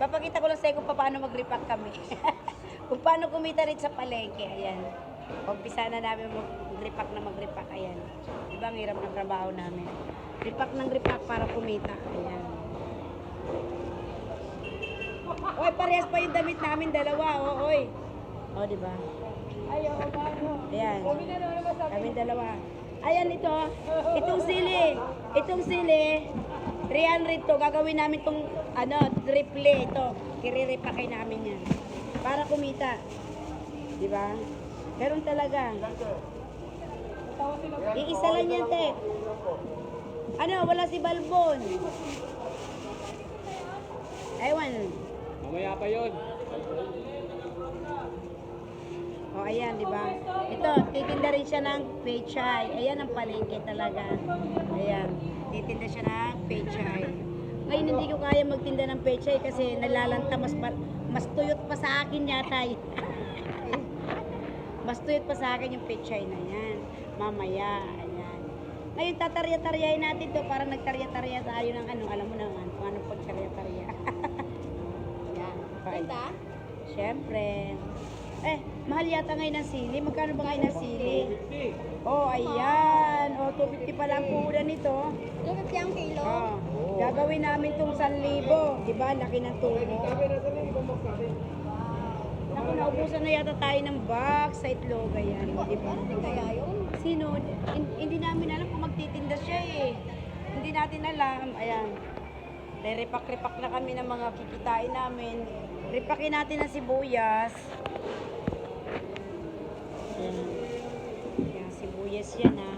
Papakita ko lang sa'yo kung paano mag-repack kami. Kung paano kumita rin sa palengke. Ayan. Umpisa na namin mag-repack na mag-repack. Ayan. Diba ang hirap ng trabaho namin. Repack ng repack para kumita. Ayan. Oy, parehas pa yung damit namin, dalawa. O, oy. O, diba? Ayaw, ano? Ayan. Kami na naman masabi. Kami dalawa. Ayan ito. Itong sili. Itong sili. 300 to. Gagawin namin itong triple ito. Kiriripakin namin yan. Para kumita. Diba? Meron talaga. Iisa lang yan, te. Ano, wala si Balbon. Ewan. Mamaya pa yun. O, ayan, di ba? Ito, titinda rin siya ng pechay. Ayan ang palengke talaga. Ayan, titinda siya ng pechay. Ngayon, hindi ko kaya magtinda ng pechay kasi nalalanta, mas tuyot pa sa akin yata. Mas tuyot pa sa akin yung pechay na yan. Mamaya, ayan. Ngayon, tatarya-taryahin natin to. Parang nagtarya-tarya tayo ng alam mo naman, kung anong pagtarya-tarya. Ayan. Kita? Siyempre. Mahal yata ngayon ng sili. Magkano ba ngayon ng sili? Oh, ayan. Oh, 250 pala ang puhunan nito. 250 ang kilo? Oh. Gagawin namin itong 1,000. Diba? Laki ng tubo. Naku, naubusan na yata tayo ng box sa itlog. Ayan. Diba? Ano kaya yun? Sino? Hindi namin alam kung magtitinda siya eh. Hindi natin alam. Ayan. Repack-repack na kami ng mga kikitain namin. Repakin natin ang sibuyas. Ayan. Ayan, sibuyas yan ha.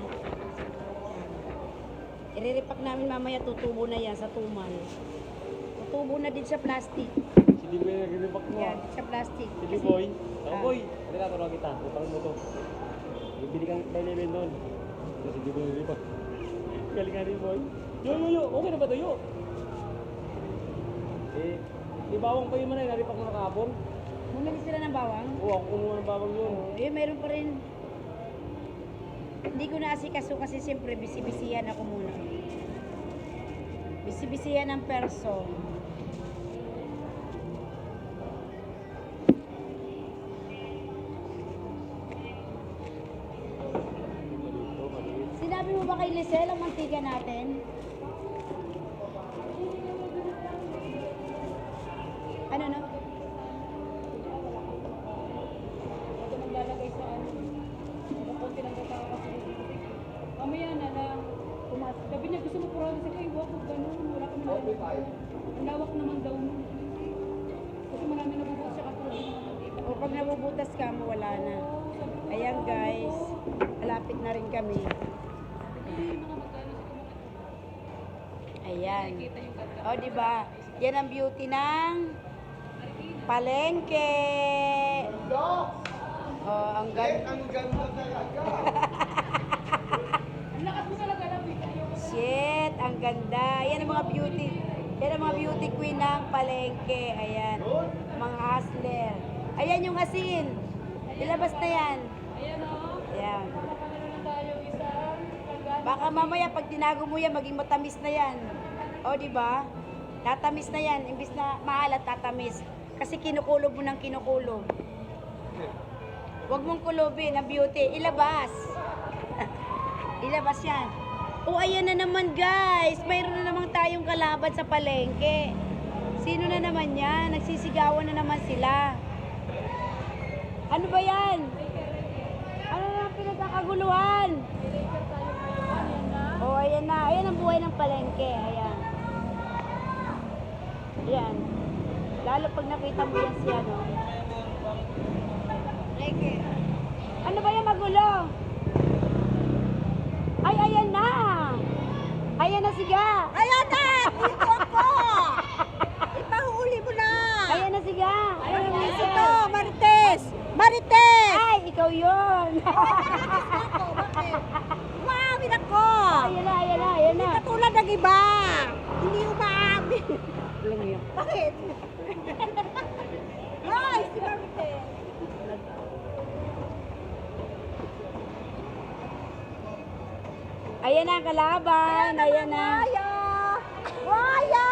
I-repack namin mamaya, tutubo na yan sa tumal. Tutubo na din sa plastic. Hindi mo yung nag-repack mo. Yan, sa plastic. Sige boy. Boy. Hindi na, turuan kita. Turuan mo to. Bibili kang may level nun. Kasi hindi mo yung repack. Galing nga rin boy. Yo. Okay na ba to yo? Di bawang pa yun man ay naripak mo na kahapon. Bumili sila ng bawang? Oo, ako kumuha ng bawang yun. Meron pa rin. Hindi ko naasikaso kasi siyempre bisibisihan ako muna. Bisibisihan ng person. Sinabi mo ba kay Lisel ang mantika natin? Ano no? Ito maglalagay sa konti lang tatawa kasi. Mamaya na lang. Sabi niya gusto mo purahan sa kayo. Huwag ganun. Wala kami naman. Ang lawak naman daw. Kasi marami nabubutas siya katulad. O pag nabubutas ka mo, wala na. Ayan guys, malapit na rin kami. Ayan. O diba? Yan ang beauty ng palengke. Oh, ang ganda. Ang ganda talaga. Ang lakas mo talaga lang. Shit, ang ganda. Yan ang mga beauty. Yan ang mga beauty queen ng palengke. Ayan. Mga hustler. Ayan yung asin. Ilabas na yan. Ayan o. Ayan. Meron na tayo isang kagana. Baka mamaya pag tinago mo yan, maging matamis na yan. O, di ba? Tatamis na yan. Imbis na maalat, tatamis. Kasi kinukulob mo ng kinukulob. Huwag mong kulubin ang beauty. Ilabas. Ilabas yan. O, ayan na naman guys. Mayroon na naman tayong kalaban sa palengke. Sino na naman yan? Nagsisigawan na naman sila. Ano ba yan? Ano na ang pinagkakaguluhan? Oh, ayan na. Ayan ang buhay ng palengke. Ayan. Ayan. Lalo pag nakita mo yan siya, no? Ano ba yan magulo? Ay, ayan na. Ayan na siga. Ayan na! Dito ako! Ipahuli mo na! Ayan na siga. Ayan na siga. Ito, Marites! Marites! Ay, ikaw yun. Wow, nako! Ayan na, ayan na, ayan na. Katulad ng iba! Hindi umaabi! Alam mo yun. Bakit? Ay, si Marites! Ayan na ang kalaban. Ayan na. Waya! Waya!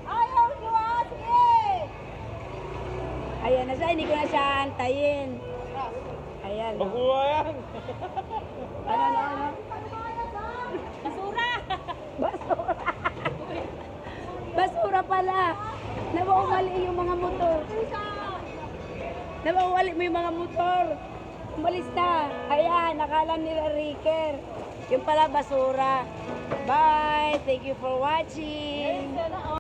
Ayaw na, hindi ko na siya antayin. Ayan. Oh. Makuha yan! Ano? Basura! Basura. Basura pala. Nawawali yung mga motor. Nawawali mo yung mga motor. Umalis na. Ayan, nakala nila Riker. Yung pala basura. Bye. Thank you for watching.